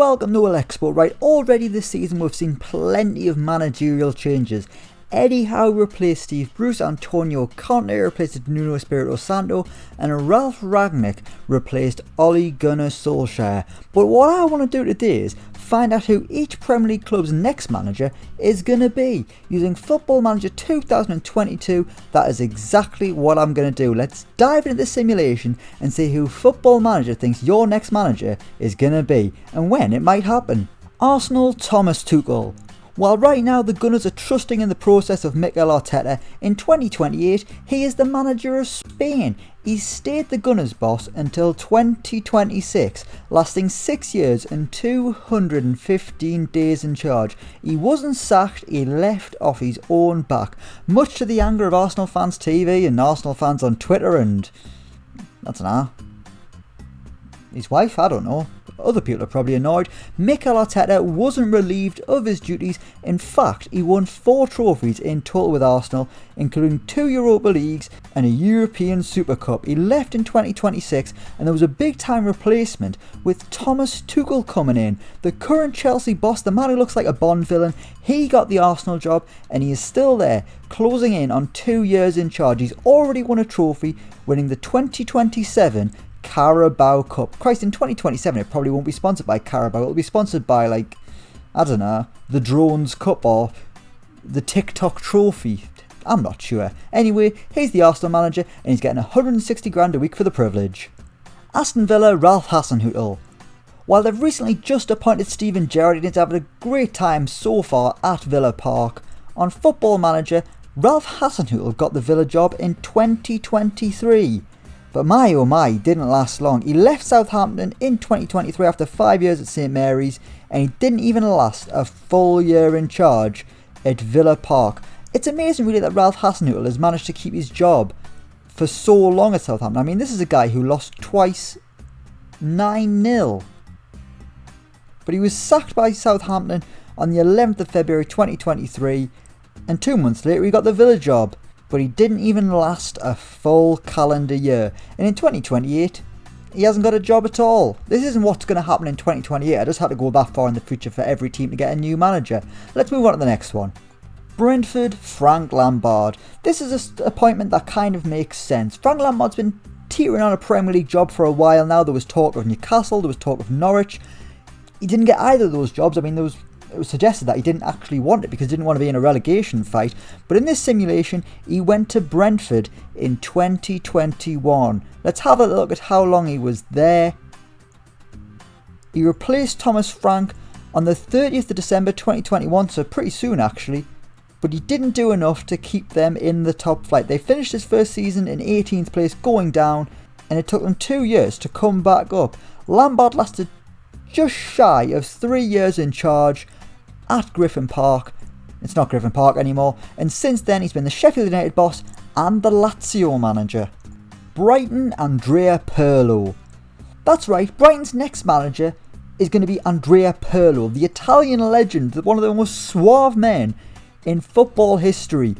welcome to Elecspo. Right, already this season we've seen plenty of managerial changes. Eddie Howe replaced Steve Bruce, Antonio Conte replaced Nuno Espirito Santo, and Ralf Rangnick replaced Ole Gunnar Solskjaer. But what I want to do today is find out who each Premier League club's next manager is going to be. Using Football Manager 2022, that is exactly what I'm going to do. Let's dive into the simulation and see who Football Manager thinks your next manager is going to be and when it might happen. Arsenal, Thomas Tuchel. While right now the Gunners are trusting in the process of Mikel Arteta, in 2028 he is the manager of Spain. He stayed the Gunners' boss until 2026, lasting 6 years and 215 days in charge. He wasn't sacked, he left off his own back, much to the anger of Arsenal fans TV and Arsenal fans on Twitter and, I don't know, his wife, I don't know. Other people are probably annoyed. Mikel Arteta wasn't relieved of his duties. In fact, he won 4 trophies in total with Arsenal, including 2 Europa Leagues and a European Super Cup. He left in 2026 and there was a big time replacement with Thomas Tuchel coming in. The current Chelsea boss, the man who looks like a Bond villain, he got the Arsenal job and he is still there, closing in on 2 years in charge. He's already won a trophy, winning the 2027 Carabao Cup. Christ, in 2027 it probably won't be sponsored by Carabao. It'll be sponsored by, like, I don't know, the Drones Cup or the TikTok Trophy. I'm not sure. Anyway, he's the Arsenal manager and he's getting 160 grand a week for the privilege. Aston Villa, Ralf Hasenhüttl. While they've recently just appointed Steven Gerrard, and he's having a great time so far at Villa Park, on Football Manager, Ralf Hasenhüttl got the Villa job in 2023. But my oh my, he didn't last long. He left Southampton in 2023 after 5 years at St Mary's, and he didn't even last a full year in charge at Villa Park. It's amazing really that Ralf Hasenhüttl has managed to keep his job for so long at Southampton. I mean, this is a guy who lost twice 9-0. But he was sacked by Southampton on the 11th of February 2023, and 2 months later he got the Villa job. But he didn't even last a full calendar year. And in 2028, he hasn't got a job at all. This isn't what's going to happen in 2028. I just had to go that far in the future for every team to get a new manager. Let's move on to the next one. Brentford, Frank Lampard. This is an appointment that kind of makes sense. Frank Lampard's been teetering on a Premier League job for a while now. There was talk of Newcastle, there was talk of Norwich. He didn't get either of those jobs. I mean, it was suggested that he didn't actually want it because he didn't want to be in a relegation fight. But in this simulation, he went to Brentford in 2021. Let's have a look at how long he was there. He replaced Thomas Frank on the 30th of December 2021, so pretty soon actually. But he didn't do enough to keep them in the top flight. They finished his first season in 18th place, going down, and it took them 2 years to come back up. Lampard lasted just shy of 3 years in charge at Griffin Park. It's not Griffin Park anymore, and since then he's been the Sheffield United boss and the Lazio manager. Brighton, Andrea Pirlo. That's right, Brighton's next manager is going to be Andrea Pirlo, the Italian legend, one of the most suave men in football history.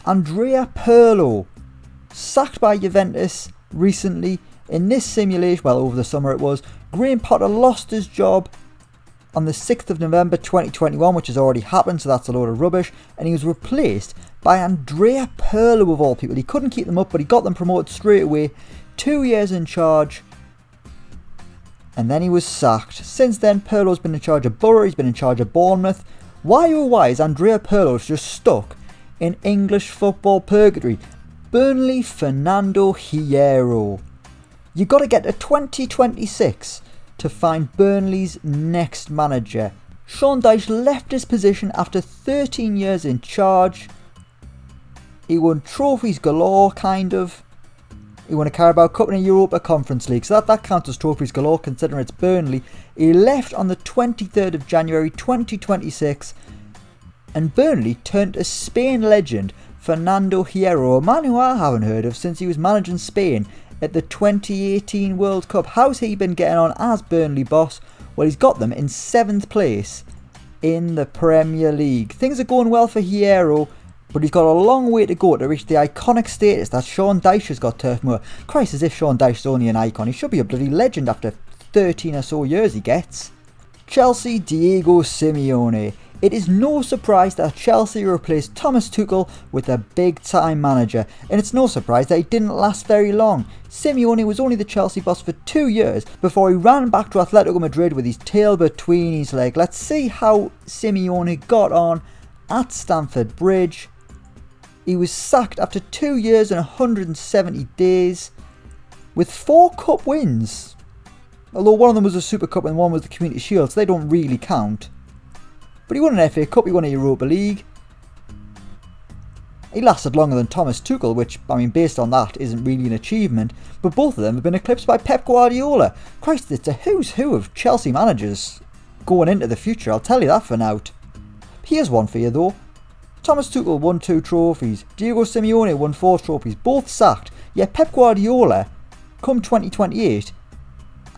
Andrea Pirlo, sacked by Juventus recently in this simulation, well, over the summer it was. Graham Potter lost his job on the 6th of November 2021, which has already happened, so that's a load of rubbish, and he was replaced by Andrea Pirlo of all people. He couldn't keep them up, but he got them promoted straight away. 2 years in charge, and then he was sacked. Since then, Pirlo's been in charge of Borough, he's been in charge of Bournemouth. Why oh why is Andrea Pirlo just stuck in English football purgatory? Burnley, Fernando Hierro. You got to get to 2026 to find Burnley's next manager. Sean Dyche left his position after 13 years in charge. He won trophies galore, kind of. He won a Carabao Cup and a Europa Conference League, so that counts as trophies galore considering it's Burnley. He left on the 23rd of January 2026, and Burnley turned to Spain legend Fernando Hierro, a man who I haven't heard of since he was managing Spain at the 2018 World Cup. How's he been getting on as Burnley boss? Well, he's got them in 7th place in the Premier League. Things are going well for Hierro, but he's got a long way to go to reach the iconic status that Sean Dyche has got, Turf Moor. Christ, as if Sean Dyche's only an icon. He should be a bloody legend after 13 or so years he gets. Chelsea Diego Simeone. It is no surprise that Chelsea replaced Thomas Tuchel with a big-time manager, and it's no surprise that he didn't last very long. Simeone was only the Chelsea boss for 2 years before he ran back to Atletico Madrid with his tail between his legs. Let's see how Simeone got on at Stamford Bridge. He was sacked after 2 years and 170 days with 4 cup wins. Although one of them was a Super Cup and one was the Community Shield, so they don't really count. But he won an FA Cup, he won a Europa League. He lasted longer than Thomas Tuchel, which, I mean, based on that, isn't really an achievement. But both of them have been eclipsed by Pep Guardiola. Christ, it's a who's who of Chelsea managers going into the future, I'll tell you that for now. Here's one for you though. Thomas Tuchel won 2 trophies. Diego Simeone won 4 trophies, both sacked. Yet Pep Guardiola, come 2028,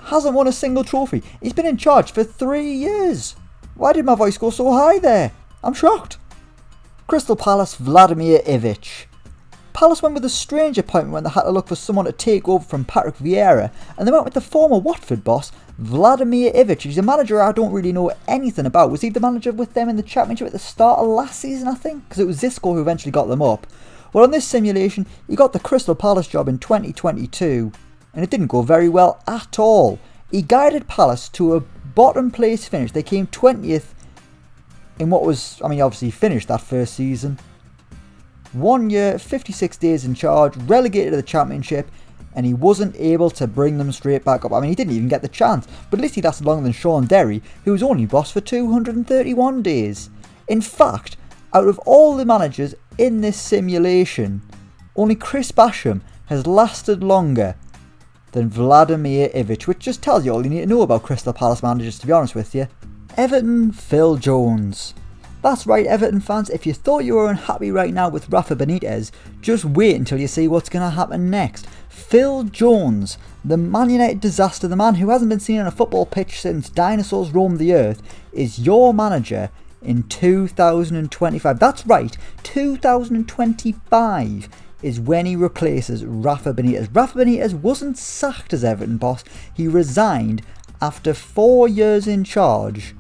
hasn't won a single trophy. He's been in charge for 3 years. Why did my voice go so high there? I'm shocked. Crystal Palace, Vladimir Ivic. Palace went with a strange appointment when they had to look for someone to take over from Patrick Vieira, and they went with the former Watford boss, Vladimir Ivic. He's a manager I don't really know anything about. Was he the manager with them in the Championship at the start of last season, I think? Because it was Zisco who eventually got them up. Well, on this simulation, he got the Crystal Palace job in 2022, and it didn't go very well at all. He guided Palace to a bottom place finish. They came 20th in what was, I mean, obviously finished that first season. 1 year, 56 days in charge, relegated to the Championship, and he wasn't able to bring them straight back up. I mean, he didn't even get the chance, but at least he lasted longer than Sean Derry, who was only boss for 231 days. In fact, out of all the managers in this simulation, only Chris Basham has lasted longer than Vladimir Ivic, which just tells you all you need to know about Crystal Palace managers, to be honest with you. Everton, Phil Jones. That's right, Everton fans, if you thought you were unhappy right now with Rafa Benitez, just wait until you see what's going to happen next. Phil Jones, the Man United disaster, the man who hasn't been seen on a football pitch since dinosaurs roamed the earth, is your manager in 2025. That's right, 2025 is when he replaces Rafa Benitez. Rafa Benitez wasn't sacked as Everton boss, he resigned after 4 years in charge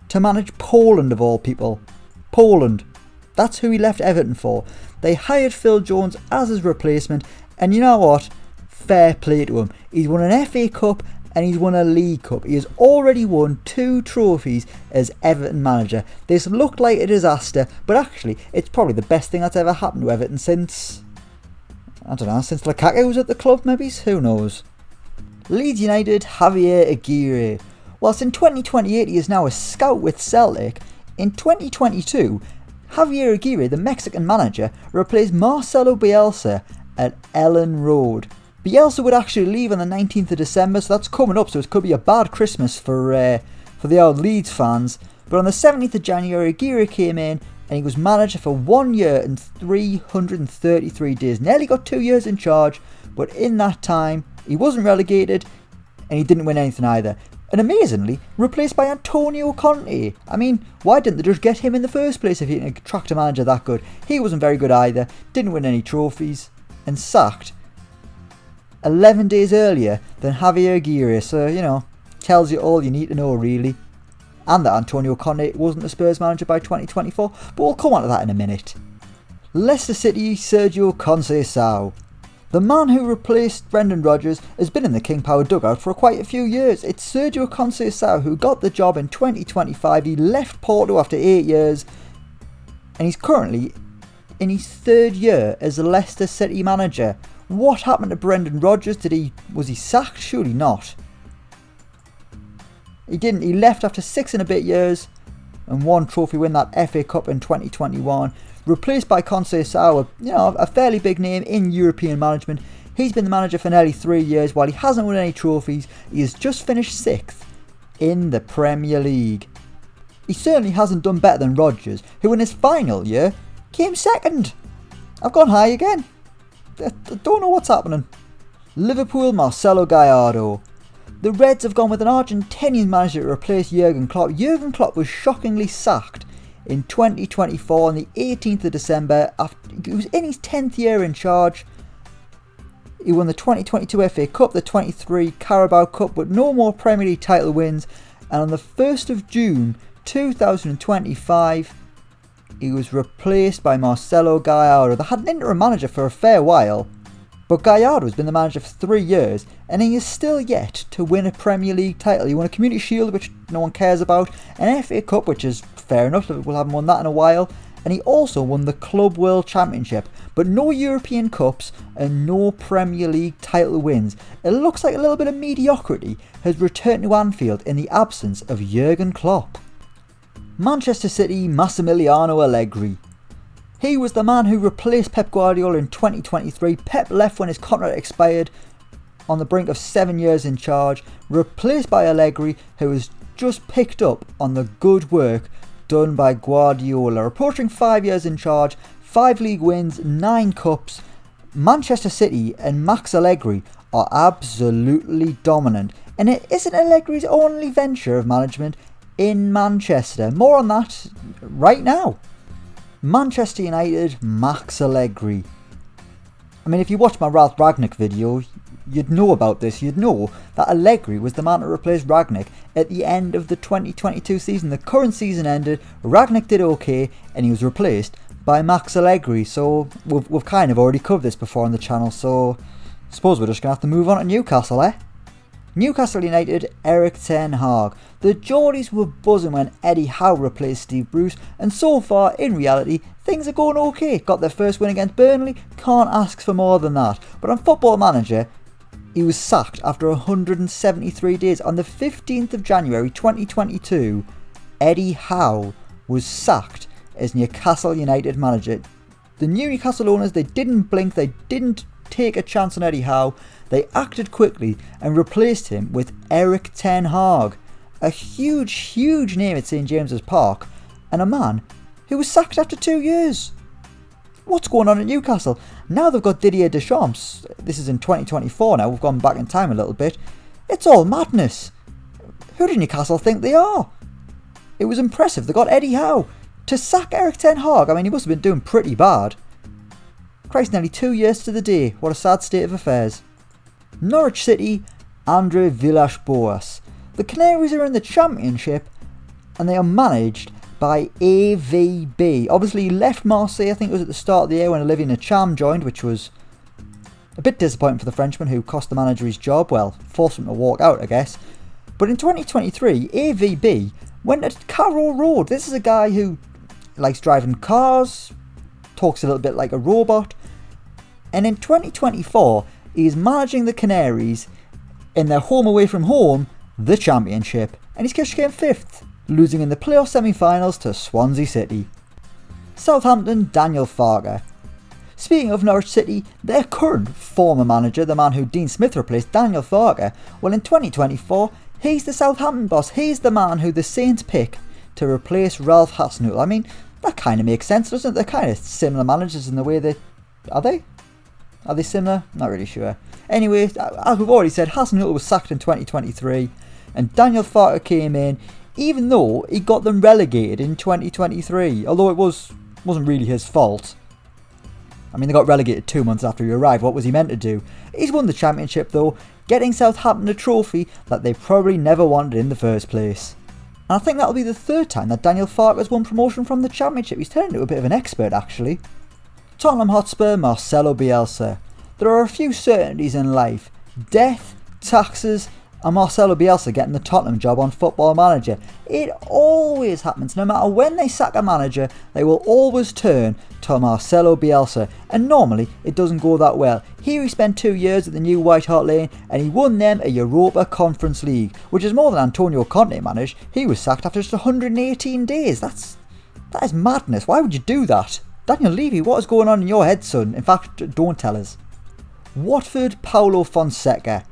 to manage Poland of all people. Poland. That's who he left Everton for. They hired Phil Jones as his replacement, and you know what? Fair play to him. He's won an FA Cup and he's won a League Cup. He has already won 2 trophies as Everton manager. This looked like a disaster, but actually it's probably the best thing that's ever happened to Everton since, I don't know, since Lukaku was at the club maybe? Who knows? Leeds United, Javier Aguirre. Whilst in 2028 he is now a scout with Celtic, in 2022 Javier Aguirre, the Mexican manager, replaced Marcelo Bielsa at Ellen Road. Bielsa would actually leave on the 19th of December, so that's coming up, so it could be a bad Christmas for the old Leeds fans. But on the 17th of January, Aguirre came in and he was manager for 1 year and 333 days. Nearly got 2 years in charge, but in that time, he wasn't relegated and he didn't win anything either. And amazingly, replaced by Antonio Conte. I mean, why didn't they just get him in the first place if you can attract a manager that good? He wasn't very good either, didn't win any trophies, and sacked 11 days earlier than Javier Aguirre, so, you know, tells you all you need to know really. And that Antonio Conte wasn't the Spurs manager by 2024, but we'll come on to that in a minute. Leicester City, Sergio Conceição. The man who replaced Brendan Rodgers has been in the King Power dugout for quite a few years. It's Sergio Conceição who got the job in 2025. He left Porto after 8 years, and he's currently in his 3rd year as a Leicester City manager. What happened to Brendan Rodgers? Was he sacked? Surely not. He didn't. He left after 6 and a bit years and 1 trophy win, that FA Cup in 2021. Replaced by Conceição, a fairly big name in European management. He's been the manager for nearly 3 years. While he hasn't won any trophies, he has just finished 6th in the Premier League. He certainly hasn't done better than Rodgers, who in his final year came 2nd. I've gone high again. I don't know what's happening. Liverpool, Marcelo Gallardo. The Reds have gone with an Argentinian manager to replace Jurgen Klopp. Jurgen Klopp was shockingly sacked in 2024 on the 18th of December. He was in his 10th year in charge. He won the 2022 FA Cup, the 23 Carabao Cup, but no more Premier League title wins. and on the 1st of June 2025 he was replaced by Marcelo Gallardo. They had an interim manager for a fair while, but Gallardo has been the manager for 3 years and he is still yet to win a Premier League title. He won a Community Shield, which no one cares about, an FA Cup, which is fair enough, Liverpool haven't won that in a while, and he also won the Club World Championship, but no European Cups and no Premier League title wins. It looks like a little bit of mediocrity has returned to Anfield in the absence of Jurgen Klopp. Manchester City, Massimiliano Allegri. He was the man who replaced Pep Guardiola in 2023. Pep left when his contract expired on the brink of 7 years in charge, replaced by Allegri, who has just picked up on the good work done by Guardiola. Approaching 5 years in charge, 5 league wins, 9 cups. Manchester City and Max Allegri are absolutely dominant, and it isn't Allegri's only venture of management in Manchester. More on that right now. Manchester United, Max Allegri. I mean, if you watch my Ralf Rangnick video, you'd know about this. You'd know that Allegri was the man to replace Rangnick at the end of the 2022 season. The current season ended, Rangnick did okay, and he was replaced by Max Allegri. So we've kind of already covered this before on the channel, so I suppose we're just going to have to move on to Newcastle, eh? Newcastle United, Erik ten Hag. The Geordies were buzzing when Eddie Howe replaced Steve Bruce, and so far, in reality, things are going okay. Got their first win against Burnley, can't ask for more than that. But on Football Manager, he was sacked after 173 days. On the 15th of January 2022, Eddie Howe was sacked as Newcastle United manager. The new Newcastle owners, they didn't blink, they didn't take a chance on Eddie Howe. They acted quickly and replaced him with Erik ten Hag, a huge name at St James's Park, and a man who was sacked after 2 years. What's going on at Newcastle? Now they've got Didier Deschamps. This is in 2024 now, we've gone back in time a little bit. It's all madness. Who did Newcastle think they are? It was impressive. They got Eddie Howe to sack Erik ten Hag. I mean, he must have been doing pretty bad. Christ, nearly 2 years to the day. What a sad state of affairs. Norwich City, Andrea Villas-Boas. The Canaries are in the Championship and they are managed by AVB. Obviously he left Marseille, I think it was at the start of the year when Olivier Ntcham joined, which was a bit disappointing for the Frenchman who cost the manager his job. Well, forced him to walk out, I guess. But in 2023, AVB went to Carroll Road. This is a guy who likes driving cars, talks a little bit like a robot, and in 2024 he is managing the Canaries in their home away from home, the Championship, and he's just came 5th, losing in the playoff semi-finals to Swansea City. Southampton, Daniel Farke. Speaking of Norwich City, their current former manager, the man who Dean Smith replaced, Daniel Farke, well in 2024 he's the Southampton boss. He's the man who the Saints pick to replace Ralf Hasenhüttl. I mean, that kind of makes sense, doesn't it? They're kind of similar managers in the way they... Are they? Are they similar? Not really sure. Anyway, as we've already said, Hasenhüttl was sacked in 2023 and Daniel Farke came in, even though he got them relegated in 2023, although it wasn't really his fault. I mean, they got relegated 2 months after he arrived. What was he meant to do? He's won the Championship though, getting Southampton a trophy that they probably never wanted in the first place. And I think that'll be the 3rd time that Daniel Farke has won promotion from the Championship. He's turned into a bit of an expert actually. Tottenham Hotspur, Marcelo Bielsa. There are a few certainties in life. Death, taxes, and Marcelo Bielsa getting the Tottenham job on Football Manager. It always happens. No matter when they sack a manager, they will always turn to Marcelo Bielsa. And normally, it doesn't go that well. Here he spent 2 years at the new White Hart Lane and he won them a Europa Conference League, which is more than Antonio Conte managed. He was sacked after just 118 days. That is madness. Why would you do that? Daniel Levy, what is going on in your head, son? In fact, don't tell us. Watford, Paulo Fonseca.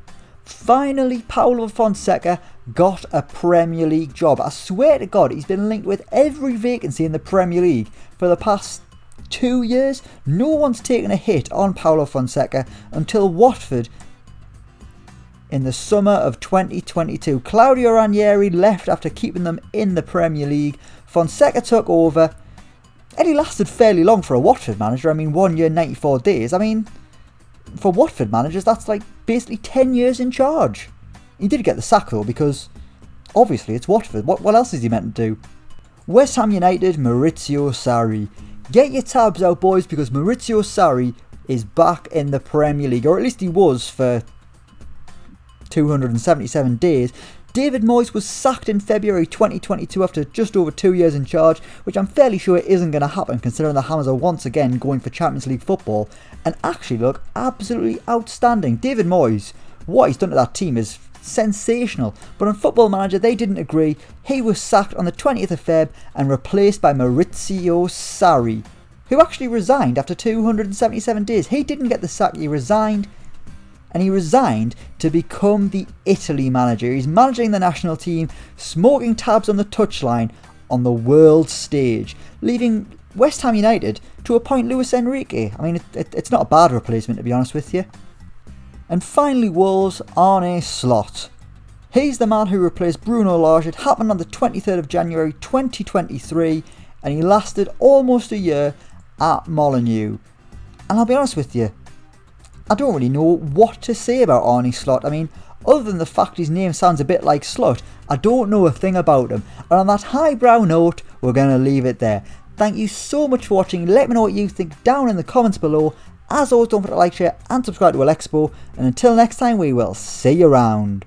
Finally, Paulo Fonseca got a Premier League job. I swear to God, he's been linked with every vacancy in the Premier League for the past 2 years. No one's taken a hit on Paulo Fonseca until Watford in the summer of 2022. Claudio Ranieri left after keeping them in the Premier League. Fonseca took over. And he lasted fairly long for a Watford manager. I mean, 1 year, 94 days. I mean, for Watford managers, that's like basically 10 years in charge. He did get the sack though, because Obviously, it's Watford. What else is he meant to do? West Ham United, Maurizio Sarri. Get your tabs out, boys, because Maurizio Sarri is back in the Premier League, or at least he was for 277 days. David Moyes was sacked in February 2022 after just over 2 years in charge, which I'm fairly sure isn't going to happen considering the Hammers are once again going for Champions League football and actually look absolutely outstanding. David Moyes, what he's done to that team is sensational, but on Football Manager they didn't agree. He was sacked on the 20th of Feb and replaced by Maurizio Sarri, who actually resigned after 277 days. He didn't get the sack, he resigned. And he resigned to become the Italy manager. He's managing the national team, smoking tabs on the touchline on the world stage, leaving West Ham United to appoint Luis Enrique. I mean, it's not a bad replacement, to be honest with you. And finally, Wolves, Arne Slot. He's the man who replaced Bruno Lage. It happened on the 23rd of January 2023, and he lasted almost a year at Molineux. And I'll be honest with you, I don't really know what to say about Arne Slot. I mean, other than the fact his name sounds a bit like slut, I don't know a thing about him. And on that highbrow note, we're going to leave it there. Thank you so much for watching. Let me know what you think down in the comments below. As always, don't forget to like, share and subscribe to Elecspo. And until next time, we will see you around.